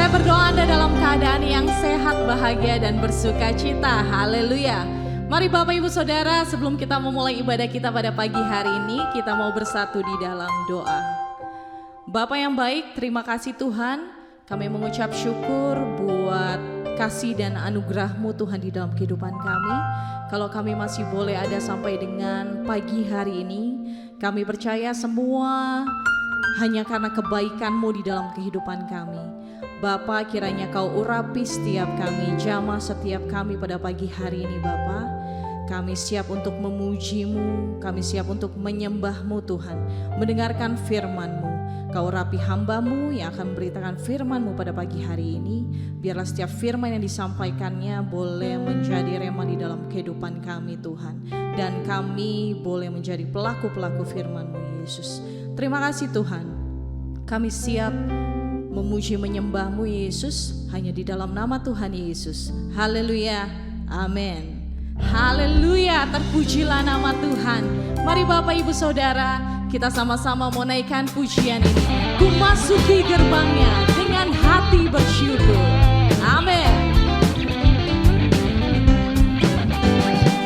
Saya berdoa Anda dalam keadaan yang sehat, bahagia, dan bersuka cita. Haleluya. Mari Bapak Ibu Saudara, sebelum kita memulai ibadah kita pada pagi hari ini, kita mau bersatu di dalam doa. Bapa yang baik, terima kasih Tuhan. Kami mengucap syukur buat kasih dan anugerah-Mu Tuhan di dalam kehidupan kami. Kalau kami masih boleh ada sampai dengan pagi hari ini, kami percaya semua hanya karena kebaikan-Mu di dalam kehidupan kami. Bapa, kiranya Kau urapi setiap kami, jamah setiap kami pada pagi hari ini Bapa. Kami siap untuk memuji-Mu, kami siap untuk menyembah-Mu Tuhan, mendengarkan firman-Mu. Kau urapi hamba-Mu yang akan memberitakan firman-Mu pada pagi hari ini. Biarlah setiap firman yang disampaikannya boleh menjadi rema di dalam kehidupan kami Tuhan. Dan kami boleh menjadi pelaku-pelaku firman-Mu Yesus. Terima kasih Tuhan. Kami siap memuji menyembah-Mu Yesus hanya di dalam nama Tuhan Yesus. Haleluya. Amin. Haleluya, terpujilah nama Tuhan. Mari Bapak Ibu Saudara, kita sama-sama mau naikkan pujian ini. Ku masuki gerbangnya dengan hati bersyukur. Amin.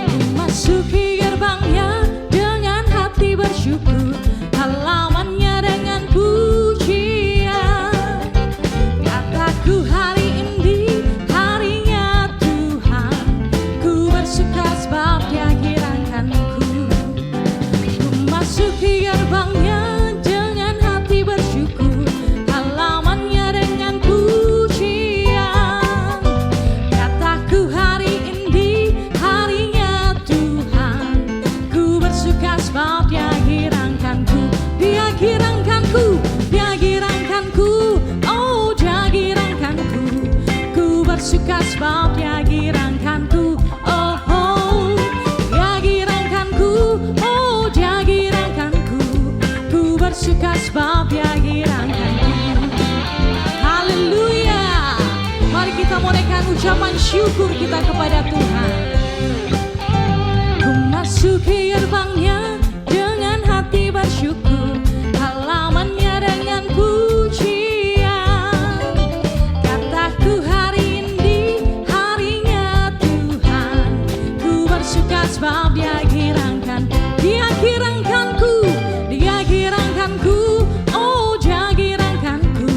Ku masuki gerbangnya dengan hati bersyukur, halamannya dengan pujian. Kataku hari ini harinya Tuhan, ku bersuka sebab Dia kirangkanku. Ku masuki gerbangnya dengan hati bersyukur, halamannya dengan pujian. Kataku hari ini harinya Tuhan, ku bersuka sebab Dia kirangkanku. Dia kirangkanku, Dia kirangkanku, oh Dia kirangkanku. Ku bersuka sebab Dia kirangkanku, oh oh. Dia kirangkanku, oh Dia kirangkanku. Ku bersuka sebab Dia kirangkanku. Haleluya. Mari kita menaikkan ucapan syukur kita kepada Tuhan. Ku masuki gerbangnya dengan hati bersyukur, halamannya dengan pujian. Kataku hari ini harinya Tuhan, ku bersuka sebab Dia kirangkan. Dia kirangkanku, Dia kirangkanku, oh Dia kirangkanku.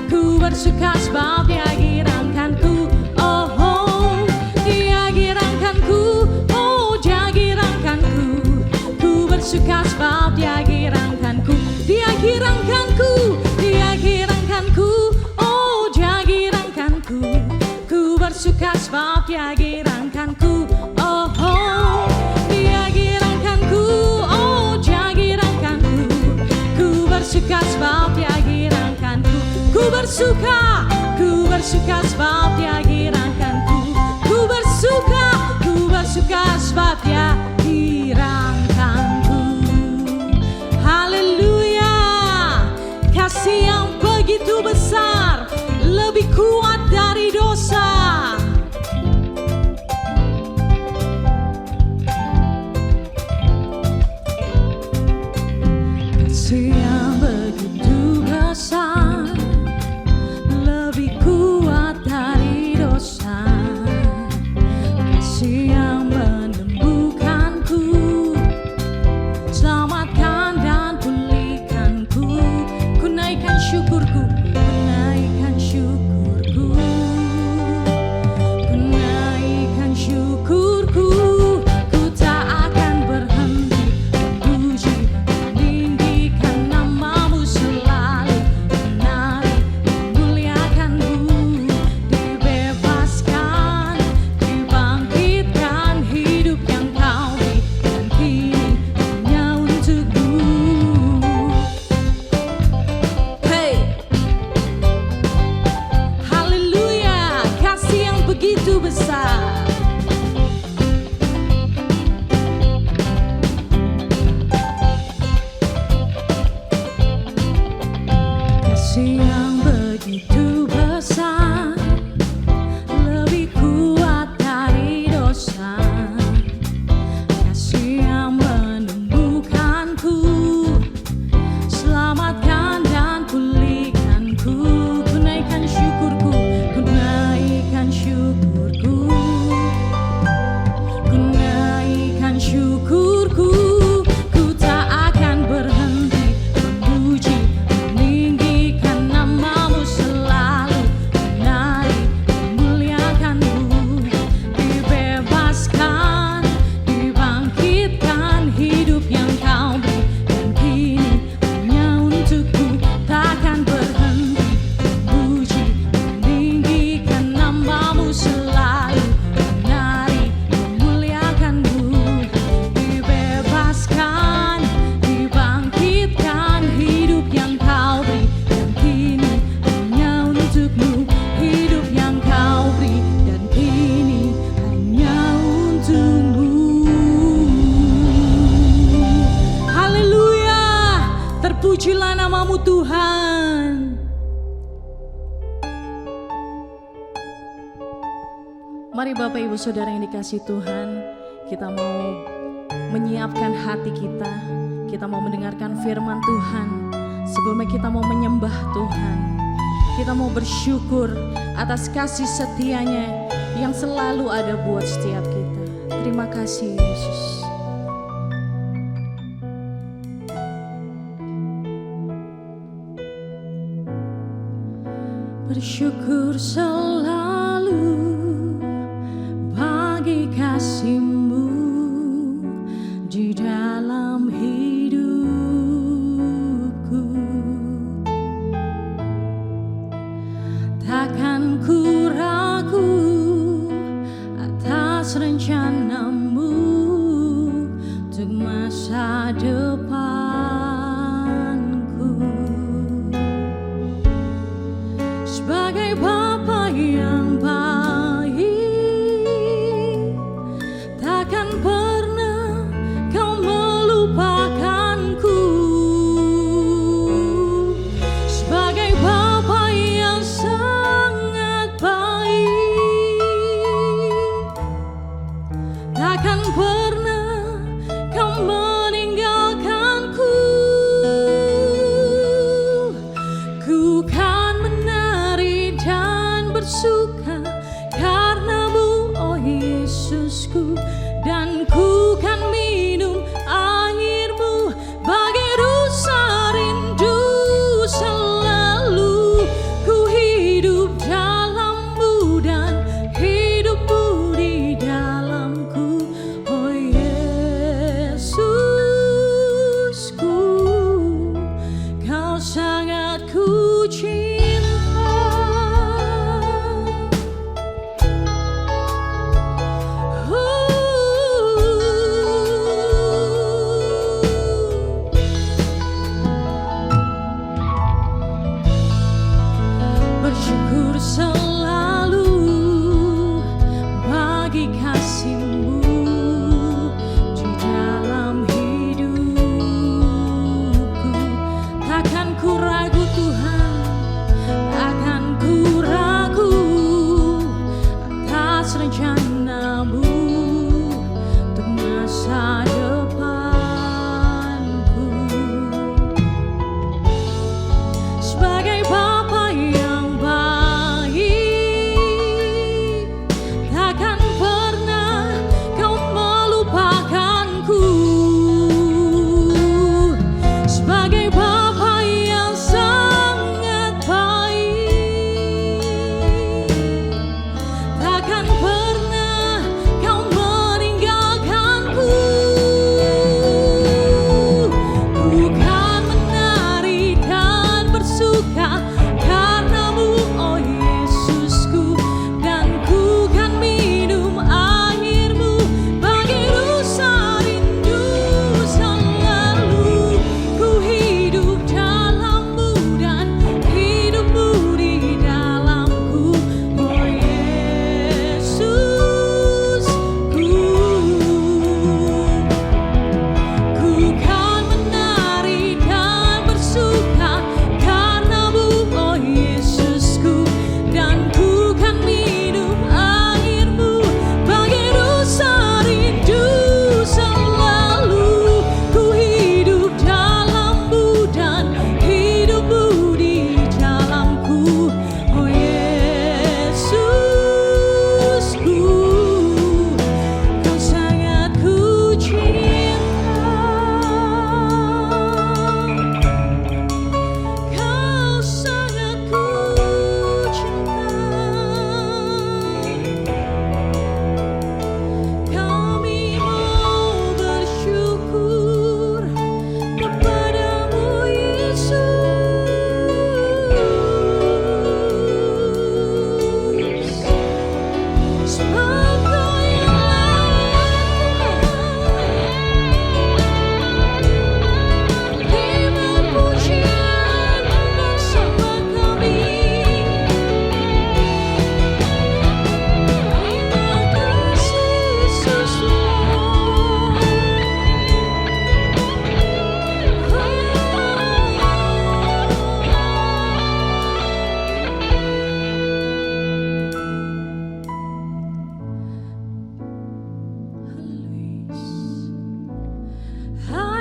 Ku bersuka sebab Dia kirangkanku, oh oh. Dia kirangkanku, oh Dia kirangkanku. Ku bersuka sebab Dia kirangkanku. Dia kirangkanku, Dia kirangkanku, oh Dia kirangkanku. Ku bersuka sebab Dia kirangkanku, oh oh. Dia kirangkanku, oh Dia kirangkanku. Ku bersuka sebab Dia kirangkanku. Ku bersuka sebab Dia kirangkanku. Ku bersuka sebab Dia kirangkanku. Haleluya. Kasih yang begitu besar, lebih kuat dari dosa. Kasih yang begitu besar, lebih kuat dari dosa. Kasih yang menembus Tuhan. Mari Bapak Ibu Saudara yang dikasihi Tuhan, kita mau menyiapkan hati kita. Kita mau mendengarkan firman Tuhan. Sebelumnya kita mau menyembah Tuhan. Kita mau bersyukur atas kasih setianya yang selalu ada buat setiap kita. Terima kasih Yesus. Bersyukur selalu bagi kasih-Mu di dalam hidupku. Takkan ku ragu atas rencana-Mu untuk masa depanku. Sebagai Bapa yang baik, takkan pernah Kau melupakanku. Sebagai Bapa yang sangat baik, takkan pernah Kau meninggalkanku. Ku kan menari dan bersuka karena-Mu, oh Yesusku, dan ku kan minum air-Mu bagai rusa rindu selalu. Ku hidup dalam-Mu dan hidup-Mu di dalamku, oh Yesusku, Kau sangat ku cinta. Oh,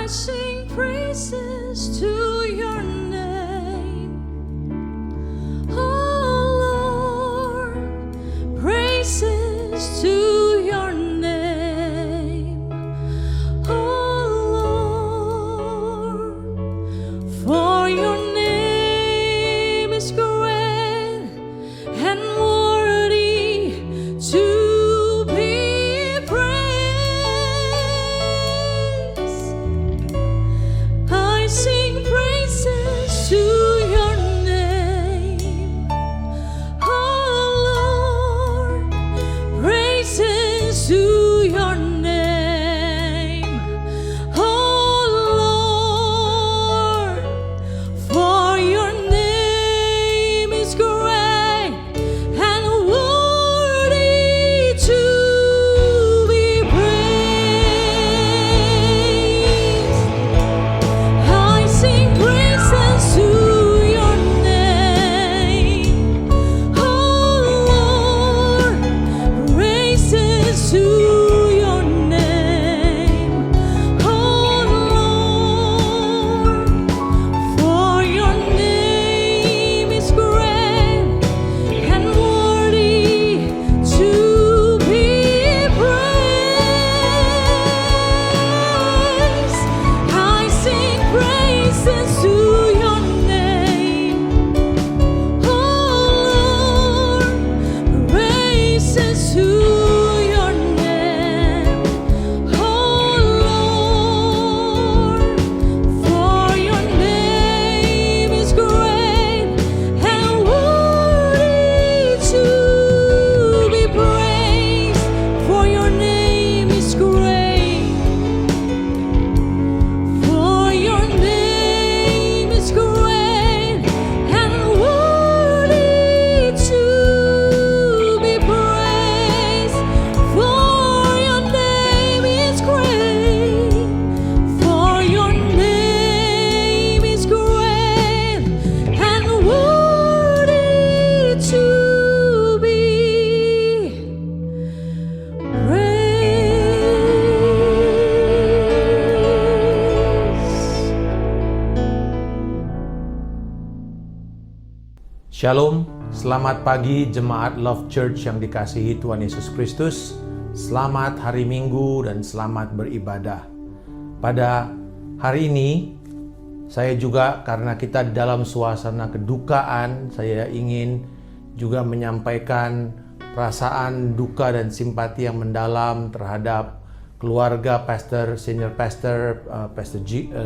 I sing praises to your name, oh Lord, praises to your name, oh Lord, for your name is great and worthy to be praised. I sing praises to your name, oh Lord, praises to your name, oh Lord, for your name is great and worthy to be praised. I sing praises to your name, oh Lord, praises to your name, oh Lord, for your name is great and worthy to be praised. I sing praises to your name, oh Lord, praises to your name, oh Lord, for your name is great and worthy to be praised. For your name is great, for your name is great and worthy to be praised. For your name is great, for your name is great and worthy to be praised. Shalom, selamat pagi jemaat Love Church yang dikasihi Tuhan Yesus Kristus. Selamat hari Minggu dan selamat beribadah. Pada hari ini, saya juga karena kita di dalam suasana kedukaan, saya ingin juga menyampaikan perasaan duka dan simpati yang mendalam terhadap keluarga Senior Pastor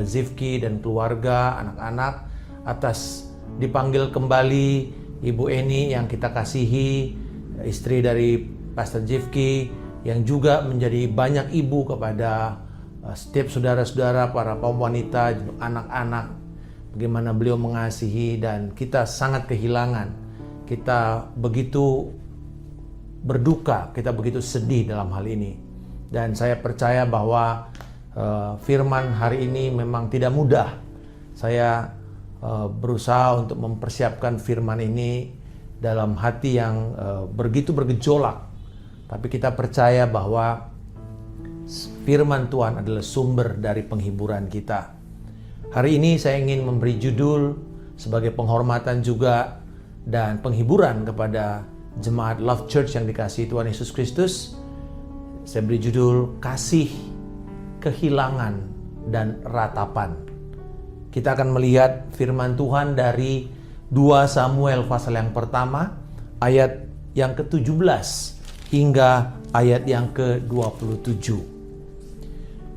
Zivki dan keluarga, anak-anak atas dipanggil kembali Ibu Eni yang kita kasihi, istri dari Pastor Zivki, yang juga menjadi banyak ibu kepada setiap saudara-saudara, para kaum wanita, anak-anak, bagaimana beliau mengasihi, dan kita sangat kehilangan. Kita begitu berduka, kita begitu sedih dalam hal ini. Dan saya percaya bahwa firman hari ini memang tidak mudah. Saya berusaha untuk mempersiapkan firman ini dalam hati yang begitu bergejolak. Tapi kita percaya bahwa firman Tuhan adalah sumber dari penghiburan kita. Hari ini saya ingin memberi judul sebagai penghormatan juga dan penghiburan kepada jemaat Love Church yang dikasihi Tuhan Yesus Kristus. Saya beri judul Kasih, Kehilangan, dan Ratapan. Kita akan melihat firman Tuhan dari 2 Samuel pasal yang pertama, ayat yang ke-17 hingga ayat yang ke-27.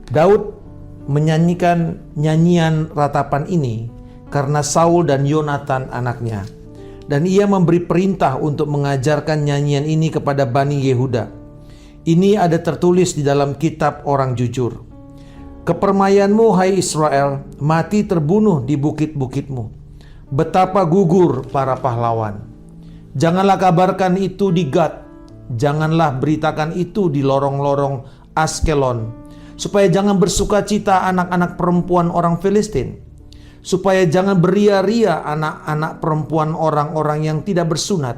Daud menyanyikan nyanyian ratapan ini karena Saul dan Yonatan anaknya. Dan ia memberi perintah untuk mengajarkan nyanyian ini kepada Bani Yehuda. Ini ada tertulis di dalam kitab orang jujur. Kepermayanmu, hai Israel, mati terbunuh di bukit-bukitmu. Betapa gugur para pahlawan. Janganlah kabarkan itu di Gad. Janganlah beritakan itu di lorong-lorong Askelon. Supaya jangan bersuka cita anak-anak perempuan orang Filistin. Supaya jangan beria-ria anak-anak perempuan orang-orang yang tidak bersunat.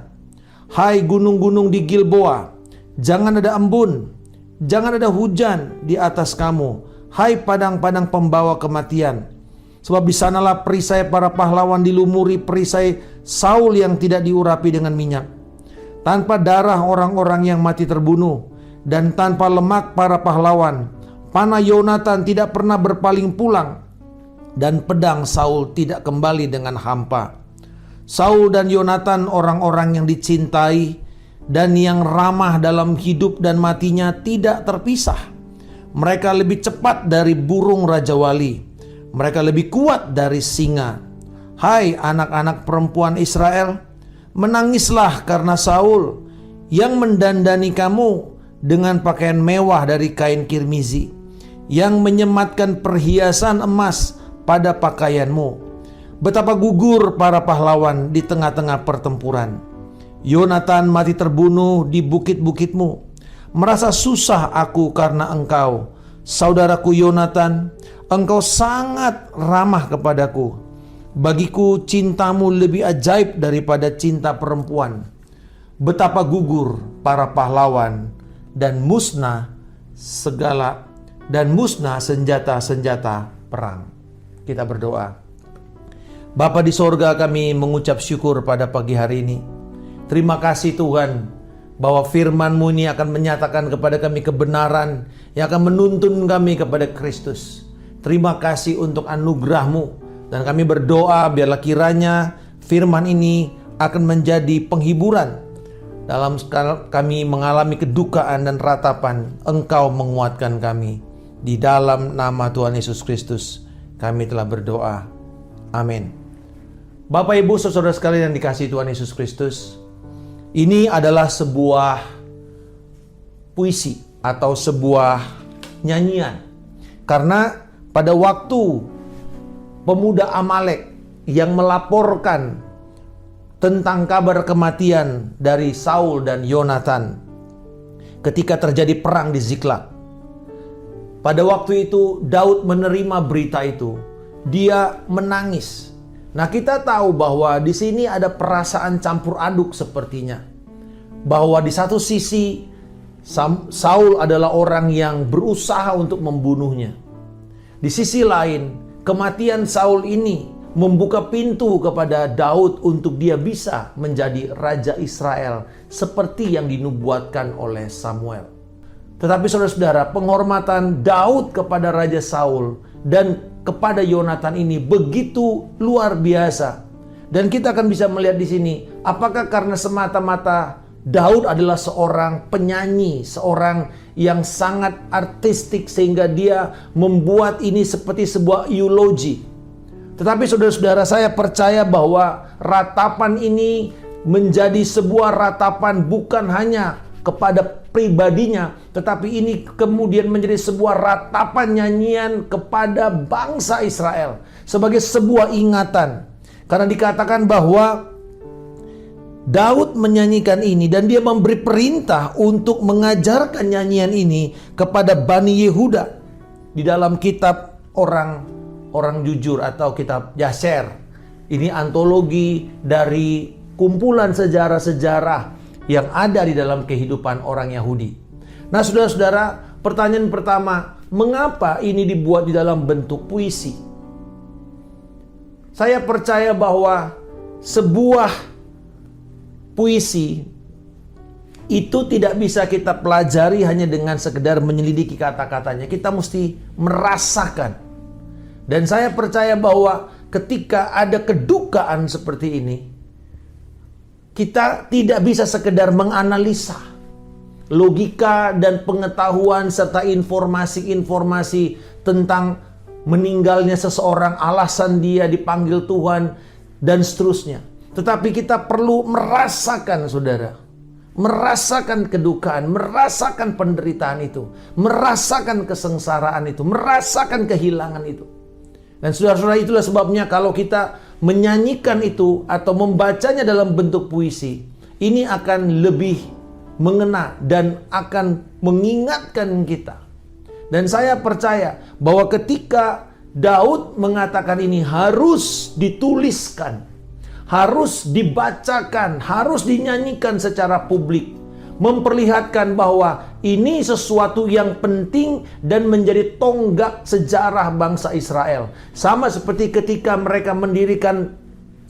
Hai gunung-gunung di Gilboa, jangan ada embun, jangan ada hujan di atas kamu. hai padang-padang pembawa kematian. Sebab di sanalah perisai para pahlawan dilumuri perisai Saul yang tidak diurapi dengan minyak. Tanpa darah orang-orang yang mati terbunuh, dan tanpa lemak para pahlawan, panah Yonatan tidak pernah berpaling pulang, dan pedang Saul tidak kembali dengan hampa. Saul dan Yonatan orang-orang yang dicintai dan yang ramah dalam hidup dan matinya tidak terpisah. Mereka lebih cepat dari burung Raja Wali. Mereka lebih kuat dari singa. Hai anak-anak perempuan Israel, menangislah karena Saul yang mendandani kamu dengan pakaian mewah dari kain kirmizi, yang menyematkan perhiasan emas pada pakaianmu. Betapa gugur para pahlawan di tengah-tengah pertempuran. Yonatan mati terbunuh di bukit-bukitmu. Merasa susah aku karena engkau, saudaraku Yonatan. Engkau sangat ramah kepadaku. Bagiku cintamu lebih ajaib daripada cinta perempuan. Betapa gugur para pahlawan dan musnah senjata-senjata perang. Kita berdoa. Bapa di sorga, kami mengucap syukur pada pagi hari ini. Terima kasih Tuhan, bahwa firman-Mu ini akan menyatakan kepada kami kebenaran yang akan menuntun kami kepada Kristus. Terima kasih untuk anugerah-Mu. Dan kami berdoa biarlah kiranya firman ini akan menjadi penghiburan dalam kami mengalami kedukaan dan ratapan. Engkau menguatkan kami. Di dalam nama Tuhan Yesus Kristus kami telah berdoa. Amin. Bapak Ibu saudara sekalian yang dikasihi Tuhan Yesus Kristus, ini adalah sebuah puisi atau sebuah nyanyian. Karena pada waktu pemuda Amalek yang melaporkan tentang kabar kematian dari Saul dan Yonatan ketika terjadi perang di Ziklag, pada waktu itu Daud menerima berita itu, dia menangis. Nah, kita tahu bahwa di sini ada perasaan campur aduk sepertinya. Bahwa di satu sisi Saul adalah orang yang berusaha untuk membunuhnya. Di sisi lain, kematian Saul ini membuka pintu kepada Daud untuk dia bisa menjadi Raja Israel seperti yang dinubuatkan oleh Samuel. Tetapi saudara-saudara, penghormatan Daud kepada Raja Saul dan kepada Yonatan ini begitu luar biasa. Dan kita akan bisa melihat di sini, apakah karena semata-mata Daud adalah seorang penyanyi, seorang yang sangat artistik sehingga dia membuat ini seperti sebuah eulogi. Tetapi saudara-saudara, saya percaya bahwa ratapan ini menjadi sebuah ratapan bukan hanya kepada pribadinya, tetapi ini kemudian menjadi sebuah ratapan nyanyian kepada bangsa Israel sebagai sebuah ingatan. Karena dikatakan bahwa Daud menyanyikan ini dan dia memberi perintah untuk mengajarkan nyanyian ini kepada Bani Yehuda di dalam kitab orang jujur atau kitab Yaser. Ini antologi dari kumpulan sejarah-sejarah yang ada di dalam kehidupan orang Yahudi. Nah, saudara-saudara, pertanyaan pertama, mengapa ini dibuat di dalam bentuk puisi? Saya percaya bahwa sebuah puisi itu tidak bisa kita pelajari hanya dengan sekedar menyelidiki kata-katanya. Kita mesti merasakan. Dan saya percaya bahwa ketika ada kedukaan seperti ini, kita tidak bisa sekedar menganalisa logika dan pengetahuan serta informasi-informasi tentang meninggalnya seseorang, alasan dia dipanggil Tuhan, dan seterusnya. Tetapi kita perlu merasakan, saudara. Merasakan kedukaan, merasakan penderitaan itu, merasakan kesengsaraan itu, merasakan kehilangan itu. Dan saudara-saudara, itulah sebabnya kalau kita menyanyikan itu atau membacanya dalam bentuk puisi, ini akan lebih mengena dan akan mengingatkan kita. Dan saya percaya bahwa ketika Daud mengatakan ini harus dituliskan, harus dibacakan, harus dinyanyikan secara publik, memperlihatkan bahwa ini sesuatu yang penting dan menjadi tonggak sejarah bangsa Israel. Sama seperti ketika mereka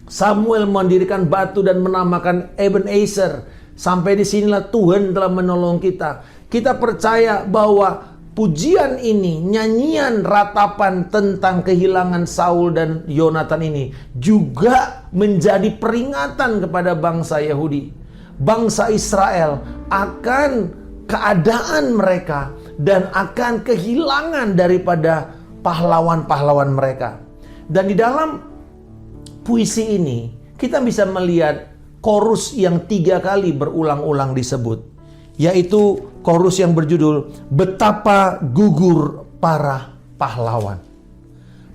Samuel mendirikan batu dan menamakan Ebenezer. Sampai disinilah Tuhan telah menolong kita. Kita percaya bahwa pujian ini, nyanyian ratapan tentang kehilangan Saul dan Yonatan ini juga menjadi peringatan kepada bangsa Yahudi, bangsa Israel akan keadaan mereka dan akan kehilangan daripada pahlawan-pahlawan mereka. Dan di dalam puisi ini kita bisa melihat chorus yang 3 kali berulang-ulang disebut, yaitu chorus yang berjudul Betapa Gugur Para Pahlawan.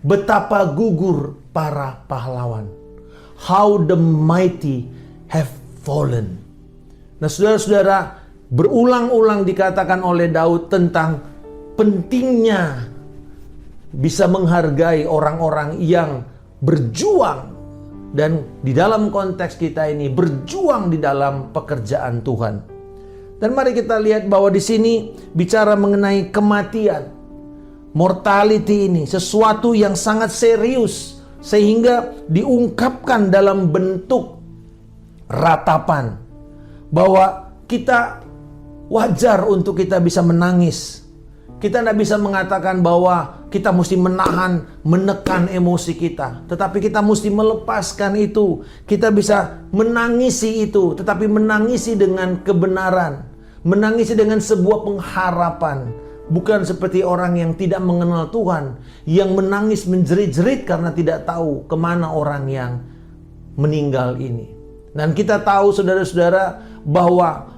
Betapa gugur para pahlawan. How the mighty have fallen. Nah, saudara-saudara, berulang-ulang dikatakan oleh Daud tentang pentingnya bisa menghargai orang-orang yang berjuang. Dan di dalam konteks kita ini berjuang di dalam pekerjaan Tuhan. Dan mari kita lihat bahwa di sini bicara mengenai kematian. Mortality ini sesuatu yang sangat serius sehingga diungkapkan dalam bentuk ratapan. Bahwa kita wajar untuk kita bisa menangis. Kita tidak bisa mengatakan bahwa kita mesti menekan emosi kita. Tetapi kita mesti melepaskan itu. Kita bisa menangisi itu. Tetapi menangisi dengan kebenaran. Menangisi dengan sebuah pengharapan. Bukan seperti orang yang tidak mengenal Tuhan. Yang menangis menjerit-jerit karena tidak tahu kemana orang yang meninggal ini. Dan kita tahu saudara-saudara bahwa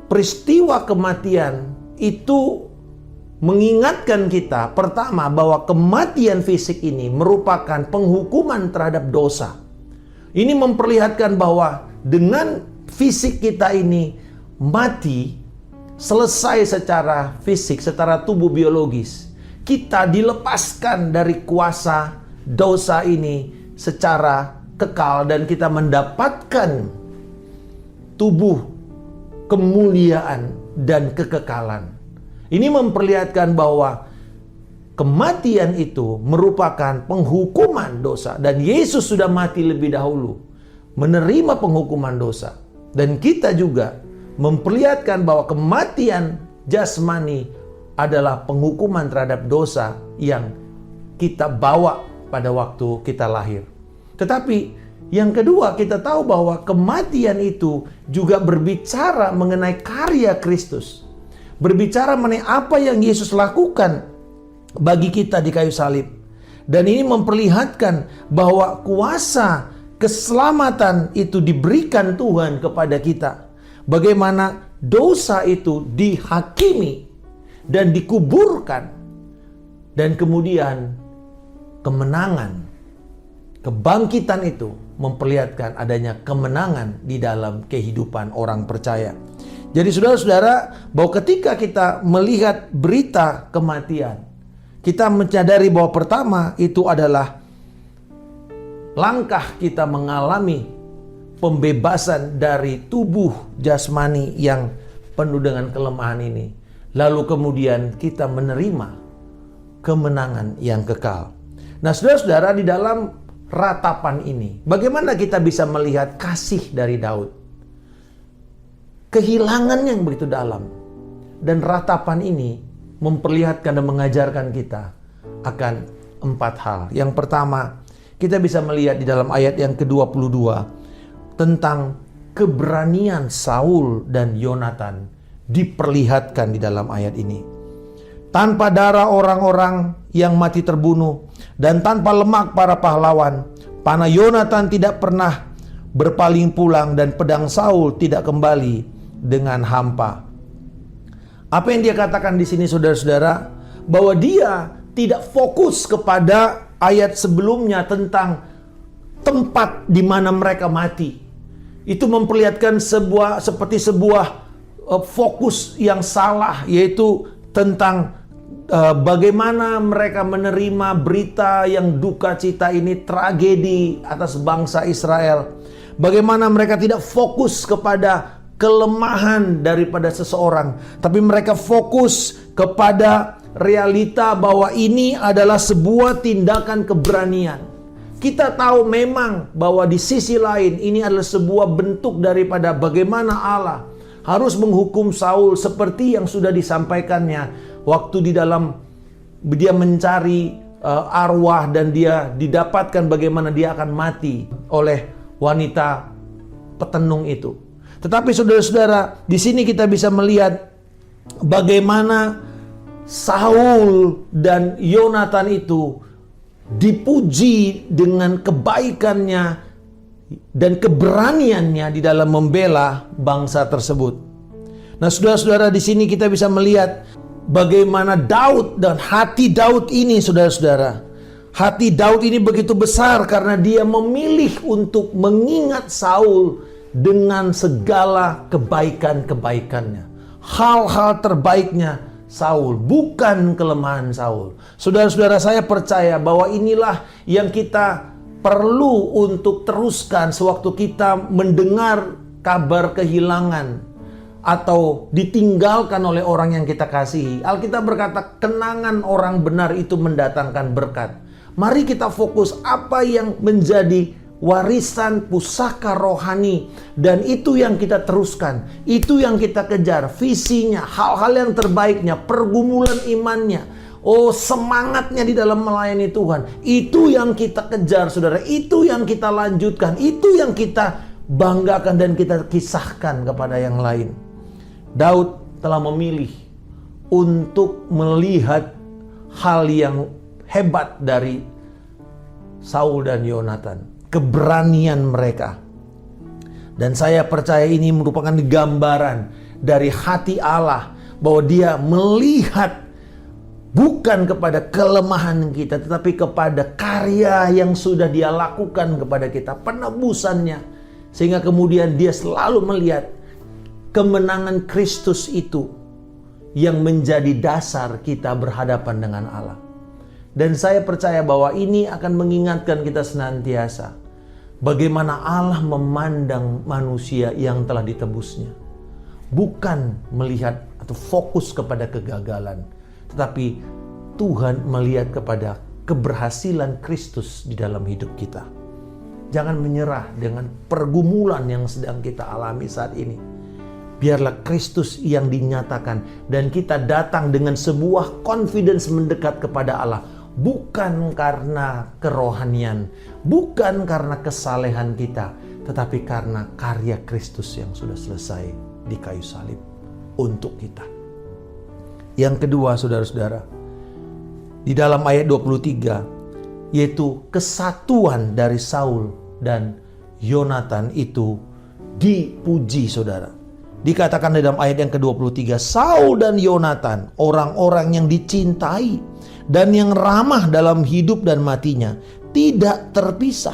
peristiwa kematian itu mengingatkan kita pertama bahwa kematian fisik ini merupakan penghukuman terhadap dosa. Ini memperlihatkan bahwa dengan fisik kita ini mati, selesai secara fisik, secara tubuh biologis, kita dilepaskan dari kuasa dosa ini secara kekal dan kita mendapatkan tubuh kemuliaan dan kekekalan. Ini memperlihatkan bahwa kematian itu merupakan penghukuman dosa. Dan Yesus sudah mati lebih dahulu, menerima penghukuman dosa. Dan kita juga memperlihatkan bahwa kematian jasmani adalah penghukuman terhadap dosa yang kita bawa pada waktu kita lahir. Tetapi yang kedua, kita tahu bahwa kematian itu juga berbicara mengenai karya Kristus. Berbicara mengenai apa yang Yesus lakukan bagi kita di kayu salib. Dan ini memperlihatkan bahwa kuasa keselamatan itu diberikan Tuhan kepada kita. Bagaimana dosa itu dihakimi dan dikuburkan. Dan kemudian kemenangan, kebangkitan itu memperlihatkan adanya kemenangan di dalam kehidupan orang percaya. Jadi saudara-saudara, bahwa ketika kita melihat berita kematian, kita menyadari bahwa pertama itu adalah langkah kita mengalami pembebasan dari tubuh jasmani yang penuh dengan kelemahan ini. Lalu kemudian kita menerima kemenangan yang kekal. Nah saudara-saudara, di dalam ratapan ini, bagaimana kita bisa melihat kasih dari Daud? Kehilangan yang begitu dalam. Dan ratapan ini memperlihatkan dan mengajarkan kita akan 4 hal. Yang pertama, kita bisa melihat di dalam ayat yang ke-22 tentang keberanian Saul dan Yonatan diperlihatkan di dalam ayat ini. Tanpa darah orang-orang yang mati terbunuh dan tanpa lemak para pahlawan, panah Yonatan tidak pernah berpaling pulang dan pedang Saul tidak kembali dengan hampa. Apa yang dia katakan di sini saudara-saudara? Bahwa dia tidak fokus kepada ayat sebelumnya tentang tempat di mana mereka mati. Itu memperlihatkan seperti sebuah fokus yang salah, yaitu tentang bagaimana mereka menerima berita yang duka cita ini, tragedi atas bangsa Israel. Bagaimana mereka tidak fokus kepada kelemahan daripada seseorang, tapi mereka fokus kepada realita bahwa ini adalah sebuah tindakan keberanian. Kita tahu memang bahwa di sisi lain ini adalah sebuah bentuk daripada bagaimana Allah harus menghukum Saul seperti yang sudah disampaikannya waktu di dalam dia mencari arwah dan dia didapatkan bagaimana dia akan mati oleh wanita petenung itu. Tetapi saudara-saudara, di sini kita bisa melihat bagaimana Saul dan Yonatan itu dipuji dengan kebaikannya dan keberaniannya di dalam membela bangsa tersebut. Nah, saudara-saudara, di sini kita bisa melihat bagaimana Daud dan hati Daud ini, saudara-saudara. Hati Daud ini begitu besar karena dia memilih untuk mengingat Saul dengan segala kebaikan-kebaikannya. Hal-hal terbaiknya Saul, bukan kelemahan Saul. Saudara-saudara, saya percaya bahwa inilah yang kita perlu untuk teruskan sewaktu kita mendengar kabar kehilangan atau ditinggalkan oleh orang yang kita kasihi. Alkitab berkata, kenangan orang benar itu mendatangkan berkat. Mari kita fokus apa yang menjadi warisan pusaka rohani, dan itu yang kita teruskan, itu yang kita kejar, visinya, hal-hal yang terbaiknya, pergumulan imannya, semangatnya di dalam melayani Tuhan. Itu yang kita kejar, saudara. Itu yang kita lanjutkan, itu yang kita banggakan dan kita kisahkan kepada yang lain. Daud telah memilih untuk melihat hal yang hebat dari Saul dan Yonatan, keberanian mereka. Dan saya percaya ini merupakan gambaran dari hati Allah, bahwa dia melihat bukan kepada kelemahan kita, tetapi kepada karya yang sudah dia lakukan kepada kita, penebusannya. Sehingga kemudian dia selalu melihat kemenangan Kristus itu yang menjadi dasar kita berhadapan dengan Allah. Dan saya percaya bahwa ini akan mengingatkan kita senantiasa bagaimana Allah memandang manusia yang telah ditebusnya. Bukan melihat atau fokus kepada kegagalan, tetapi Tuhan melihat kepada keberhasilan Kristus di dalam hidup kita. Jangan menyerah dengan pergumulan yang sedang kita alami saat ini. Biarlah Kristus yang dinyatakan dan kita datang dengan sebuah confidence mendekat kepada Allah. Bukan karena kerohanian, bukan karena kesalehan kita, tetapi karena karya Kristus yang sudah selesai di kayu salib untuk kita. Yang kedua, saudara-saudara, di dalam ayat 23, yaitu kesatuan dari Saul dan Yonatan itu dipuji, saudara. Dikatakan dalam ayat yang ke-23, Saul dan Yonatan, orang-orang yang dicintai dan yang ramah dalam hidup dan matinya, tidak terpisah.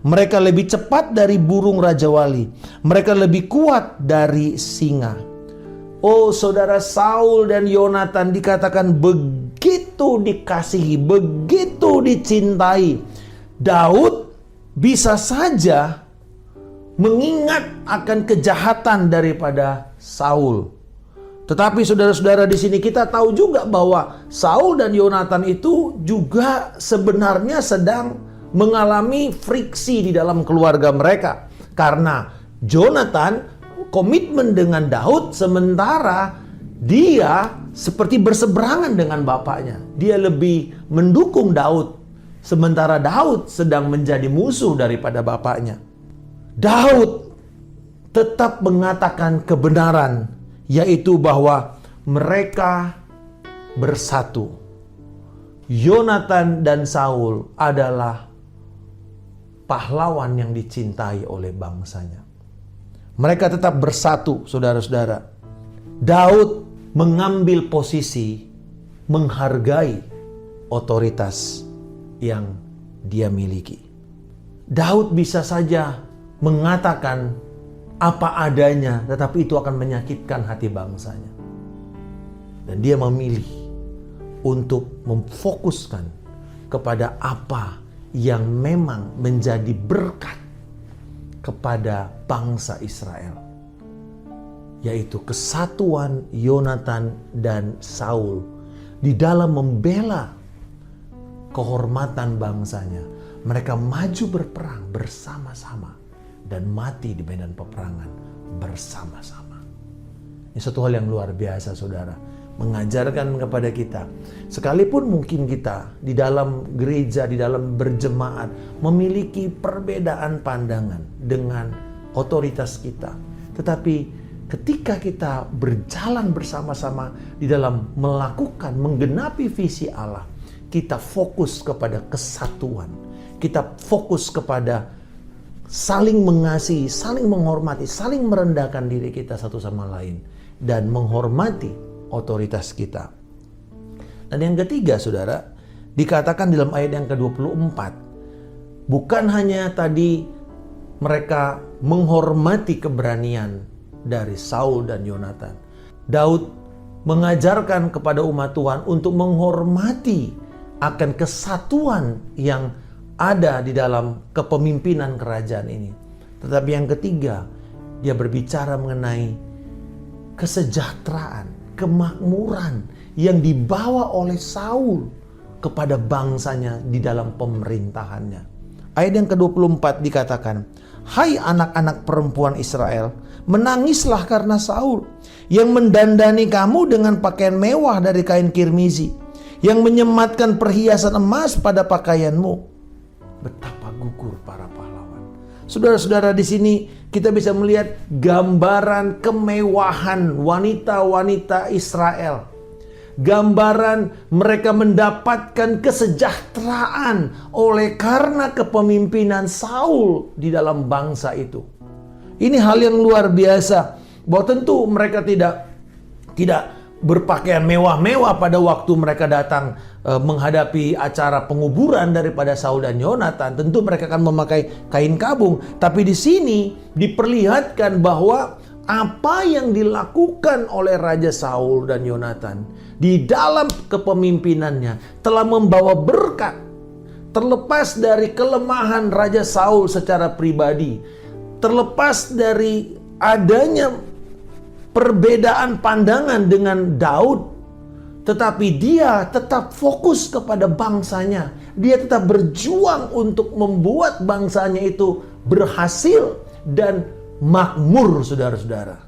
Mereka lebih cepat dari burung rajawali, mereka lebih kuat dari singa. Oh saudara, Saul dan Yonatan dikatakan begitu dikasihi, begitu dicintai. Daud bisa saja mengingat akan kejahatan daripada Saul. Tetapi saudara-saudara, di sini kita tahu juga bahwa Saul dan Yonatan itu juga sebenarnya sedang mengalami friksi di dalam keluarga mereka. Karena Yonatan komitmen dengan Daud, sementara dia seperti berseberangan dengan bapaknya. Dia lebih mendukung Daud, sementara Daud sedang menjadi musuh daripada bapaknya. Daud tetap mengatakan kebenaran, yaitu bahwa mereka bersatu. Yonatan dan Saul adalah pahlawan yang dicintai oleh bangsanya. Mereka tetap bersatu, saudara-saudara. Daud mengambil posisi menghargai otoritas yang dia miliki. Daud bisa saja mengatakan apa adanya, tetapi itu akan menyakitkan hati bangsanya. Dan dia memilih untuk memfokuskan kepada apa yang memang menjadi berkat kepada bangsa Israel. yaitu kesatuan Yonatan dan Saul di dalam membela kehormatan bangsanya. Mereka maju berperang bersama-sama dan mati di medan peperangan bersama-sama. Ini satu hal yang luar biasa, saudara. Mengajarkan kepada kita, sekalipun mungkin kita di dalam gereja, di dalam berjemaat memiliki perbedaan pandangan dengan otoritas kita, tetapi ketika kita berjalan bersama-sama di dalam melakukan, menggenapi visi Allah, kita fokus kepada kesatuan, kita fokus kepada saling mengasihi, saling menghormati, saling merendahkan diri kita satu sama lain, dan menghormati otoritas kita. Dan yang ketiga, saudara, dikatakan dalam ayat yang ke-24, bukan hanya tadi mereka menghormati keberanian dari Saul dan Yonatan. Daud mengajarkan kepada umat Tuhan untuk menghormati akan kesatuan yang ada di dalam kepemimpinan kerajaan ini. Tetapi yang ketiga, dia berbicara mengenai kesejahteraan, kemakmuran yang dibawa oleh Saul kepada bangsanya di dalam pemerintahannya. Ayat yang ke-24 dikatakan, "Hai anak-anak perempuan Israel, menangislah karena Saul yang mendandani kamu dengan pakaian mewah dari kain kirmizi, yang menyematkan perhiasan emas pada pakaianmu." Betapa gugur para pahlawan. Saudara-saudara, di sini kita bisa melihat gambaran kemewahan wanita-wanita Israel. Gambaran mereka mendapatkan kesejahteraan oleh karena kepemimpinan Saul di dalam bangsa itu. Ini hal yang luar biasa, bahwa tentu mereka tidak berpakaian mewah-mewah pada waktu mereka datang menghadapi acara penguburan daripada Saul dan Yonatan. Tentu mereka akan memakai kain kabung. Tapi di sini diperlihatkan bahwa apa yang dilakukan oleh Raja Saul dan Yonatan di dalam kepemimpinannya telah membawa berkat. Terlepas dari kelemahan Raja Saul secara pribadi, terlepas dari adanya perbedaan pandangan dengan Daud, tetapi dia tetap fokus kepada bangsanya. Dia tetap berjuang untuk membuat bangsanya itu berhasil dan makmur, saudara-saudara.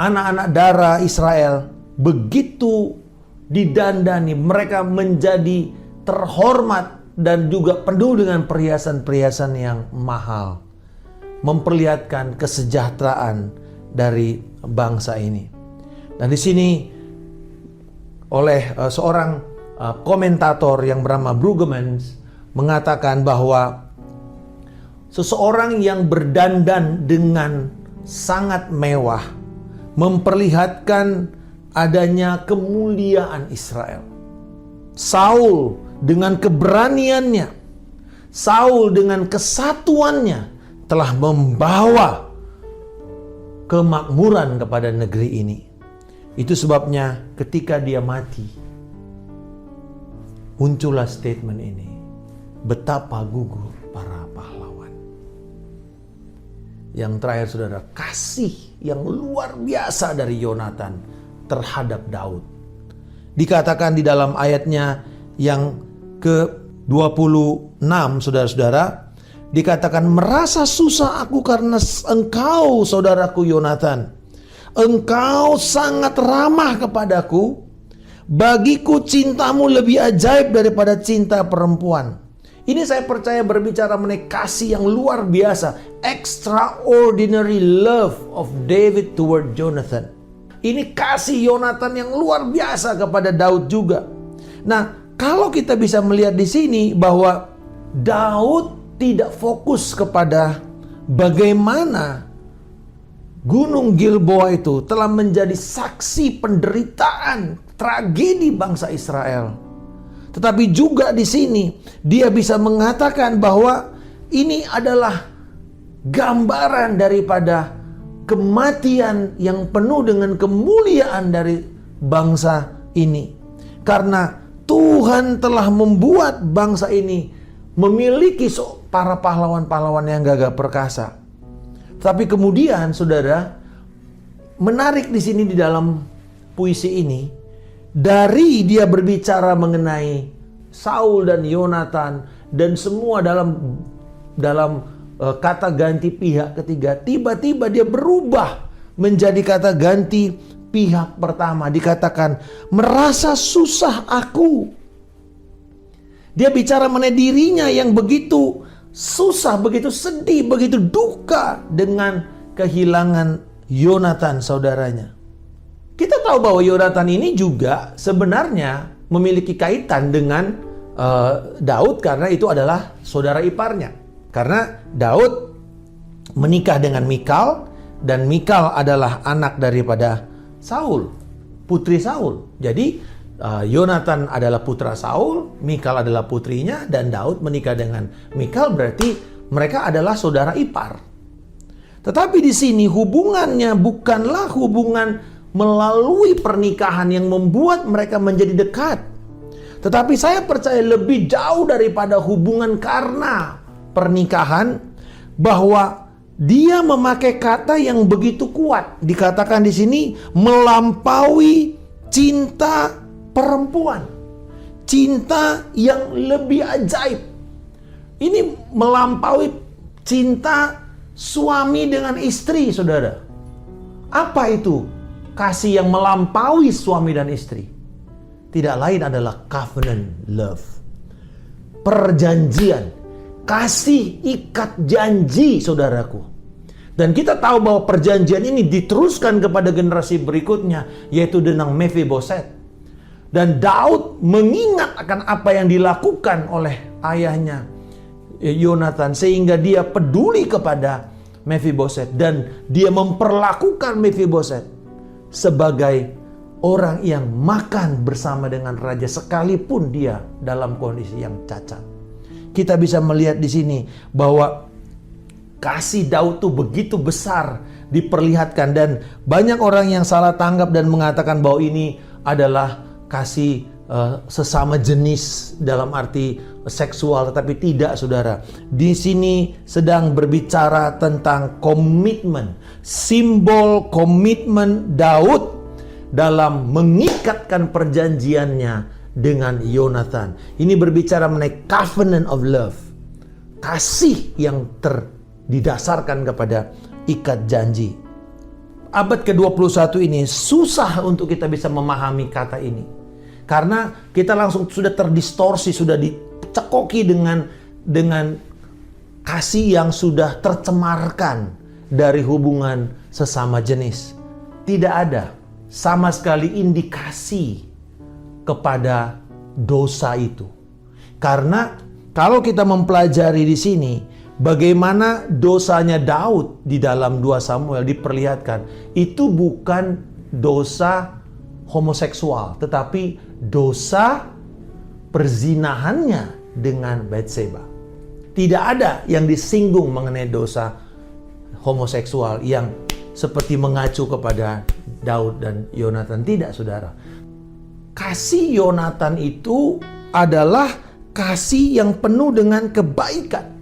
Anak-anak darah Israel begitu didandani, mereka menjadi terhormat dan juga penuh dengan perhiasan-perhiasan yang mahal, memperlihatkan kesejahteraan dari bangsa ini. Dan di sini oleh seorang komentator yang bernama Brueggemans mengatakan bahwa seseorang yang berdandan dengan sangat mewah memperlihatkan adanya kemuliaan Israel. Saul dengan keberaniannya, Saul dengan kesatuannya telah membawa kemakmuran kepada negeri ini. Itu sebabnya ketika dia mati, muncullah statement ini, betapa gugur para pahlawan. Yang terakhir, saudara, kasih yang luar biasa dari Yonatan terhadap Daud. Dikatakan di dalam ayatnya yang ke-26, saudara-saudara, dikatakan, merasa susah aku karena engkau, saudaraku Yonatan. Engkau sangat ramah kepadaku. Bagiku cintamu lebih ajaib daripada cinta perempuan. Ini saya percaya berbicara mengenai kasih yang luar biasa. Extraordinary love of David toward Jonathan. Ini kasih Yonatan yang luar biasa kepada Daud juga. Nah, kalau kita bisa melihat di sini bahwa Daud tidak fokus kepada bagaimana Gunung Gilboa itu telah menjadi saksi penderitaan, tragedi bangsa Israel. Tetapi juga di sini dia bisa mengatakan bahwa ini adalah gambaran daripada kematian yang penuh dengan kemuliaan dari bangsa ini. Karena Tuhan telah membuat bangsa ini memiliki para pahlawan-pahlawan yang gagah perkasa. Tapi kemudian, saudara, menarik di sini di dalam puisi ini, dari dia berbicara mengenai Saul dan Yonatan dan semua dalam kata ganti pihak ketiga, tiba-tiba dia berubah menjadi kata ganti pihak pertama. Dikatakan, merasa susah aku. Dia bicara mengenai dirinya yang begitu susah, begitu sedih, begitu duka dengan kehilangan Yonatan saudaranya. Kita tahu bahwa Yonatan ini juga sebenarnya memiliki kaitan dengan Daud karena itu adalah saudara iparnya. Karena Daud menikah dengan Mikal dan Mikal adalah anak daripada Saul, putri Saul. Jadi Yonatan adalah putra Saul, Mikal adalah putrinya, dan Daud menikah dengan Mikal, berarti mereka adalah saudara ipar. Tetapi di sini hubungannya bukanlah hubungan melalui pernikahan yang membuat mereka menjadi dekat. Tetapi saya percaya lebih jauh daripada hubungan karena pernikahan, bahwa dia memakai kata yang begitu kuat. Dikatakan di sini melampaui cinta perempuan. Cinta yang lebih ajaib. Ini melampaui cinta suami dengan istri, saudara. Apa itu kasih yang melampaui suami dan istri? Tidak lain adalah covenant love. Perjanjian. Kasih ikat janji, saudaraku. Dan kita tahu bahwa perjanjian ini diteruskan kepada generasi berikutnya, yaitu dengan Mephiboset. Dan Daud mengingat akan apa yang dilakukan oleh ayahnya Yonatan, sehingga dia peduli kepada Mephiboset, dan dia memperlakukan Mephiboset sebagai orang yang makan bersama dengan raja sekalipun dia dalam kondisi yang cacat. Kita bisa melihat di sini bahwa kasih Daud itu begitu besar diperlihatkan, dan banyak orang yang salah tanggap dan mengatakan bahwa ini adalah kasih sesama jenis dalam arti seksual, tetapi tidak, saudara. Di sini sedang berbicara tentang komitmen, simbol komitmen Daud dalam mengikatkan perjanjiannya dengan Yonatan. Ini berbicara mengenai covenant of love. Kasih yang didasarkan kepada ikat janji. Abad ke-21 ini susah untuk kita bisa memahami kata ini. Karena kita langsung sudah terdistorsi, sudah dicekoki dengan kasih yang sudah tercemarkan dari hubungan sesama jenis. Tidak ada sama sekali indikasi kepada dosa itu. Karena kalau kita mempelajari di sini bagaimana dosanya Daud di dalam 2 Samuel diperlihatkan, itu bukan dosa homoseksual, tetapi dosa perzinahannya dengan Batseba. Tidak ada yang disinggung mengenai dosa homoseksual yang seperti mengacu kepada Daud dan Yonatan. Tidak, saudara. Kasih Yonatan itu adalah kasih yang penuh dengan kebaikan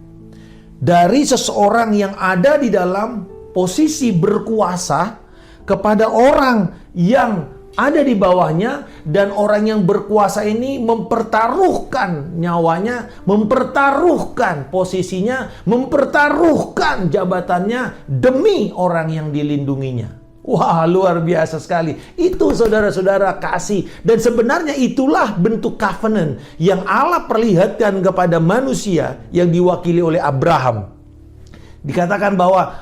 dari seseorang yang ada di dalam posisi berkuasa kepada orang yang ada di bawahnya, dan orang yang berkuasa ini mempertaruhkan nyawanya, mempertaruhkan posisinya, mempertaruhkan jabatannya demi orang yang dilindunginya. Wah, luar biasa sekali. Itu, saudara-saudara, kasih. Dan sebenarnya itulah bentuk covenant yang Allah perlihatkan kepada manusia yang diwakili oleh Abraham. Dikatakan bahwa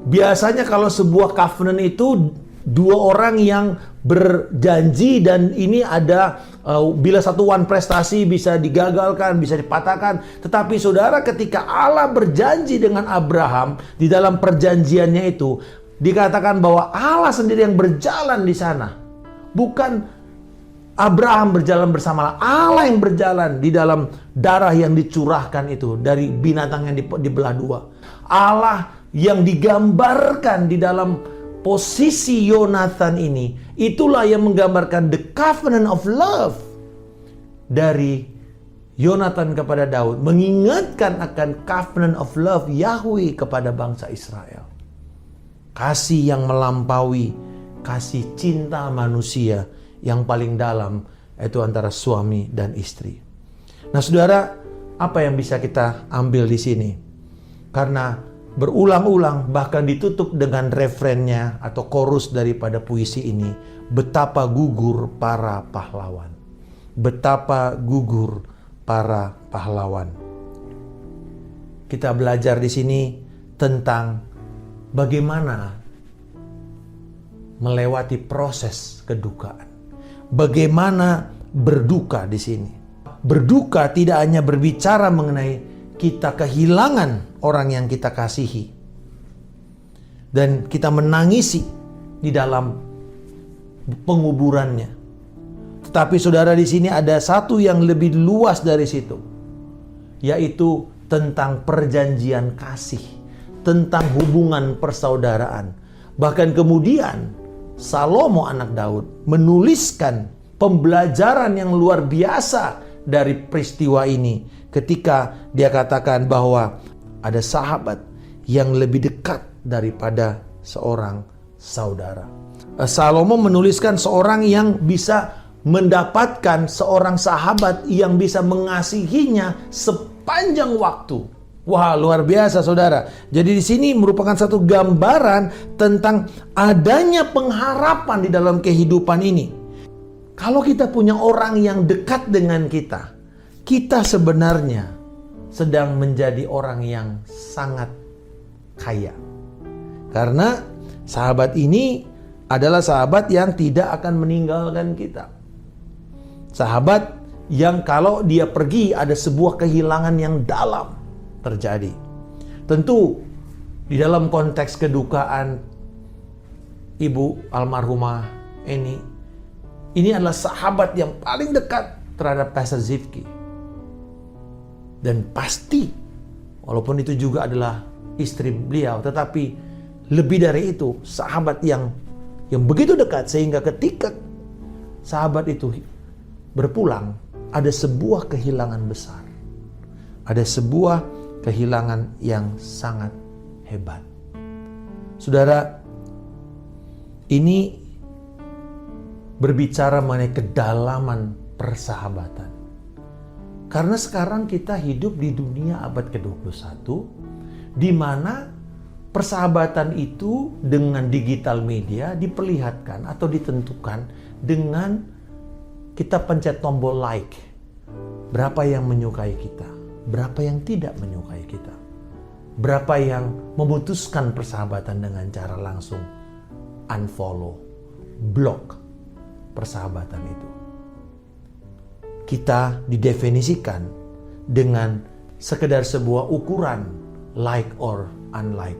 biasanya kalau sebuah covenant itu 2 orang yang berjanji, dan ini ada bila satuan prestasi bisa digagalkan, bisa dipatahkan. Tetapi saudara, ketika Allah berjanji dengan Abraham di dalam perjanjiannya itu, dikatakan bahwa Allah sendiri yang berjalan di sana. Bukan Abraham berjalan bersama Allah, yang berjalan di dalam darah yang dicurahkan itu dari binatang yang dibelah 2. Allah yang digambarkan di dalam posisi Yonatan ini, itulah yang menggambarkan the covenant of love dari Yonatan kepada Daud, mengingatkan akan covenant of love Yahweh kepada bangsa Israel. kasih yang melampaui kasih cinta manusia yang paling dalam, yaitu antara suami dan istri. Nah, saudara, apa yang bisa kita ambil di sini? Karena berulang-ulang, bahkan ditutup dengan refrennya atau chorus daripada puisi ini, betapa gugur para pahlawan. Betapa gugur para pahlawan. Kita belajar di sini tentang bagaimana melewati proses kedukaan. Bagaimana berduka di sini. Berduka tidak hanya berbicara mengenai kita kehilangan orang yang kita kasihi dan kita menangisi di dalam penguburannya. Tetapi saudara, di sini ada satu yang lebih luas dari situ, yaitu tentang perjanjian kasih, tentang hubungan persaudaraan. Bahkan kemudian Salomo anak Daud menuliskan pembelajaran yang luar biasa dari peristiwa ini ketika dia katakan bahwa ada sahabat yang lebih dekat daripada seorang saudara. Salomo menuliskan seorang yang bisa mendapatkan seorang sahabat yang bisa mengasihinya sepanjang waktu. Wah, luar biasa saudara. Jadi di sini merupakan satu gambaran tentang adanya pengharapan di dalam kehidupan ini. Kalau kita punya orang yang dekat dengan kita, kita sebenarnya sedang menjadi orang yang sangat kaya. Karena sahabat ini adalah sahabat yang tidak akan meninggalkan kita. Sahabat yang kalau dia pergi ada sebuah kehilangan yang dalam terjadi. Tentu di dalam konteks kedukaan ibu almarhumah Eni, ini adalah sahabat yang paling dekat terhadap Pastor Zivki. Dan pasti, walaupun itu juga adalah istri beliau, tetapi lebih dari itu, sahabat yang begitu dekat sehingga ketika sahabat itu berpulang, ada sebuah kehilangan besar. Ada sebuah kehilangan yang sangat hebat. Saudara, ini berbicara mengenai kedalaman persahabatan. Karena sekarang kita hidup di dunia abad ke-21, di mana persahabatan itu dengan digital media diperlihatkan atau ditentukan dengan kita pencet tombol like. Berapa yang menyukai kita, berapa yang tidak menyukai kita. Berapa yang memutuskan persahabatan dengan cara langsung unfollow, block persahabatan itu. Kita didefinisikan dengan sekedar sebuah ukuran like or unlike,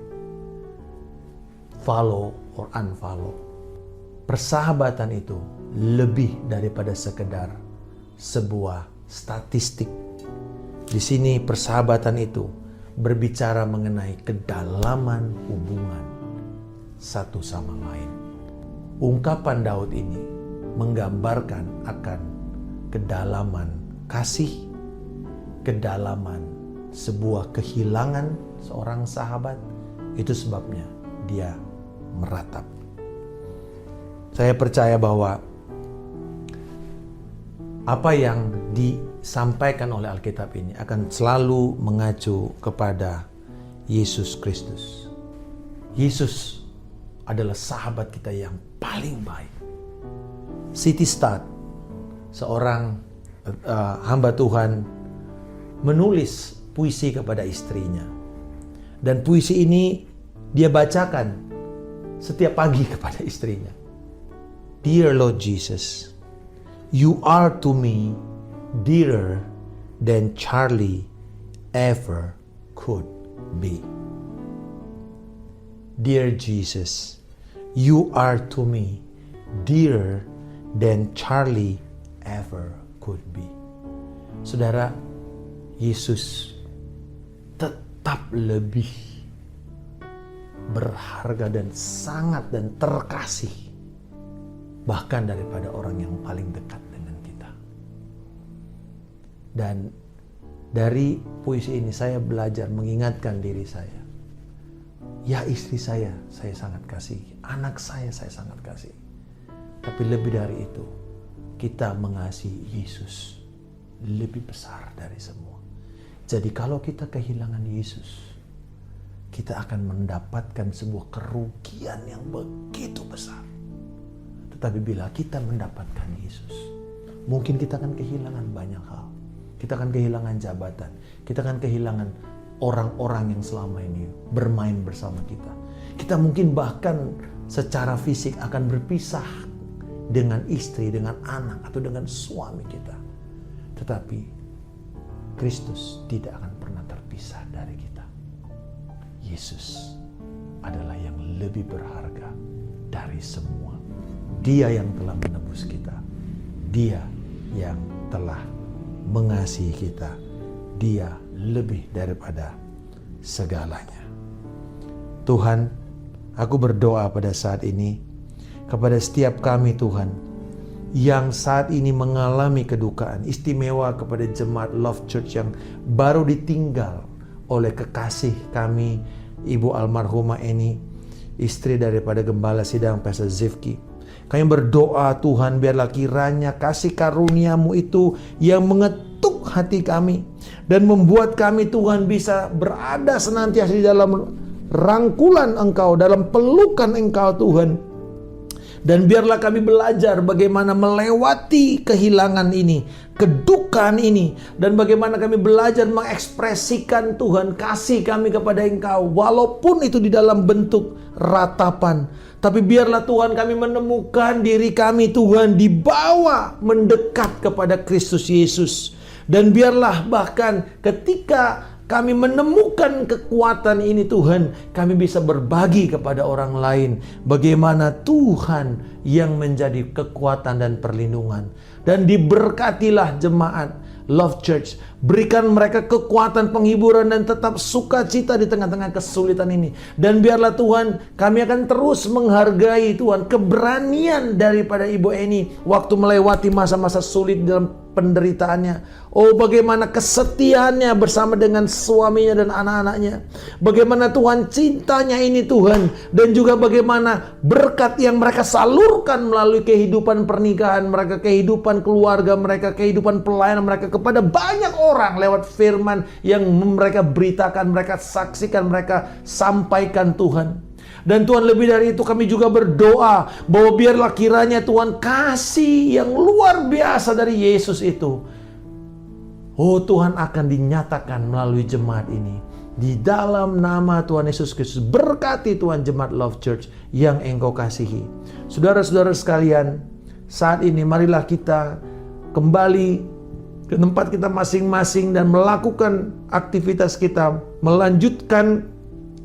follow or unfollow. Persahabatan itu lebih daripada sekedar sebuah statistik. Di sini persahabatan itu berbicara mengenai kedalaman hubungan satu sama lain. Ungkapan Daud ini menggambarkan akan kedalaman kasih, kedalaman sebuah kehilangan seorang sahabat. Itu sebabnya dia meratap. Saya percaya bahwa apa yang disampaikan oleh Alkitab ini akan selalu mengacu kepada Yesus Kristus. Yesus adalah sahabat kita yang paling baik. Siti Stad, seorang hamba Tuhan, menulis puisi kepada istrinya. Dan puisi ini dia bacakan setiap pagi kepada istrinya. Dear Lord Jesus, you are to me dearer than Charlie ever could be. Dear Jesus, you are to me dearer than Charlie ever could be. Saudara, Yesus tetap lebih berharga dan sangat dan terkasih bahkan daripada orang yang paling dekat dengan kita. Dan dari puisi ini saya belajar mengingatkan diri saya Ya istri saya sangat kasih. Anak saya sangat kasih. Tapi lebih dari itu, kita mengasihi Yesus lebih besar dari semua. Jadi kalau kita kehilangan Yesus, kita akan mendapatkan sebuah kerugian yang begitu besar. Tetapi bila kita mendapatkan Yesus, mungkin kita akan kehilangan banyak hal. Kita akan kehilangan jabatan. Kita akan kehilangan orang-orang yang selama ini bermain bersama kita. Kita mungkin bahkan secara fisik akan berpisah dengan istri, dengan anak, atau dengan suami kita. Tetapi Kristus tidak akan pernah terpisah dari kita. Yesus adalah yang lebih berharga dari semua. Dia yang telah menebus kita. Dia yang telah mengasihi kita. Dia lebih daripada segalanya. Tuhan, aku berdoa pada saat ini kepada setiap kami Tuhan yang saat ini mengalami kedukaan, istimewa kepada jemaat Love Church yang baru ditinggal oleh kekasih kami, Ibu almarhumah Eni, istri daripada Gembala Sidang Pastor Zivki. Kami berdoa Tuhan, biarlah kiranya kasih karunia-Mu itu yang mengetuk hati kami dan membuat kami Tuhan bisa berada senantiasa di dalam rangkulan Engkau, dalam pelukan Engkau Tuhan. Dan biarlah kami belajar bagaimana melewati kehilangan ini, kedukaan ini, dan bagaimana kami belajar mengekspresikan Tuhan kasih kami kepada Engkau, walaupun itu di dalam bentuk ratapan. Tapi biarlah Tuhan kami menemukan diri kami Tuhan dibawa mendekat kepada Kristus Yesus. Dan biarlah bahkan ketika kami menemukan kekuatan ini Tuhan, kami bisa berbagi kepada orang lain bagaimana Tuhan yang menjadi kekuatan dan perlindungan. Dan diberkatilah jemaat Love Church, berikan mereka kekuatan, penghiburan, dan tetap sukacita di tengah-tengah kesulitan ini. Dan biarlah Tuhan, kami akan terus menghargai Tuhan keberanian daripada Ibu Eni waktu melewati masa-masa sulit dalam penderitaannya. Oh, bagaimana kesetiaannya bersama dengan suaminya dan anak-anaknya. Bagaimana Tuhan cintanya ini Tuhan. Dan juga bagaimana berkat yang mereka salurkan melalui kehidupan pernikahan mereka, kehidupan keluarga mereka, kehidupan pelayanan mereka kepada banyak orang lewat firman yang mereka beritakan, mereka saksikan, mereka sampaikan Tuhan. Dan Tuhan, lebih dari itu kami juga berdoa bahwa biarlah kiranya Tuhan kasih yang luar biasa dari Yesus itu, oh Tuhan, akan dinyatakan melalui jemaat ini. Di dalam nama Tuhan Yesus Kristus, berkati Tuhan jemaat Love Church yang Engkau kasihi. Saudara-saudara sekalian, saat ini marilah kita kembali ke tempat kita masing-masing dan melakukan aktivitas kita, melanjutkan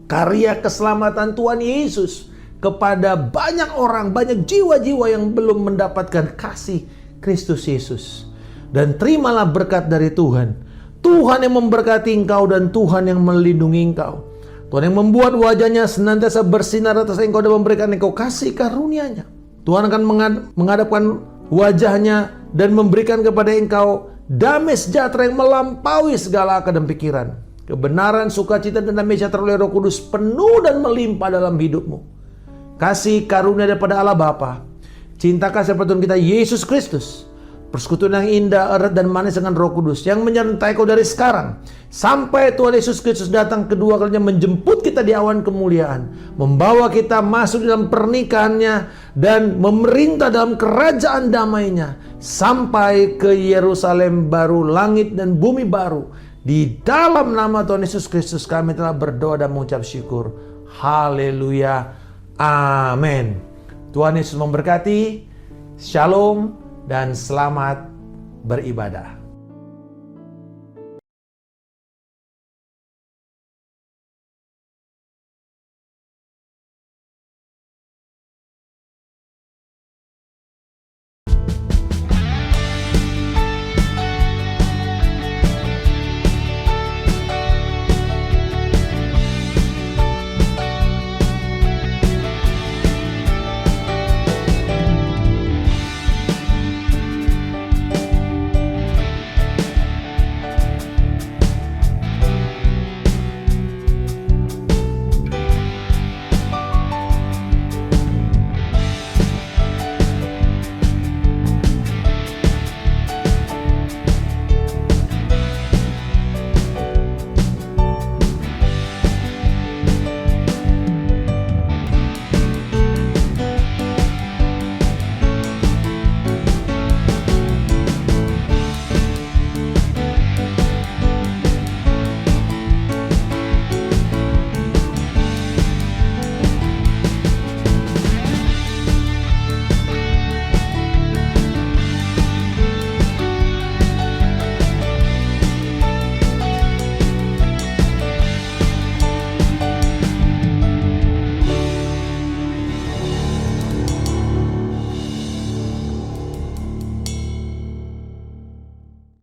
karya keselamatan Tuhan Yesus kepada banyak orang, banyak jiwa-jiwa yang belum mendapatkan kasih Kristus Yesus. Dan terimalah berkat dari Tuhan. Tuhan yang memberkati engkau dan Tuhan yang melindungi engkau. Tuhan yang membuat wajahnya senantiasa bersinar atas engkau dan memberikan engkau kasih karunia-Nya. Tuhan akan menghadapkan wajahnya dan memberikan kepada engkau damai sejahtera yang melampaui segala akal dan pikiran. Kebenaran, sukacita, dan damai sejahtera oleh Roh Kudus penuh dan melimpah dalam hidupmu. Kasih karunia daripada Allah Bapa, cinta kasih daripada Tuhan kita Yesus Kristus, persekutuan yang indah, erat, dan manis dengan Roh Kudus yang menyertai kau dari sekarang sampai Tuhan Yesus Kristus datang kedua kalinya menjemput kita di awan kemuliaan, membawa kita masuk dalam pernikahannya dan memerintah dalam kerajaan damai-Nya sampai ke Yerusalem baru, langit dan bumi baru. Di dalam nama Tuhan Yesus Kristus kami telah berdoa dan mengucap syukur. Haleluya. Amin. Tuhan Yesus memberkati. Shalom dan selamat beribadah.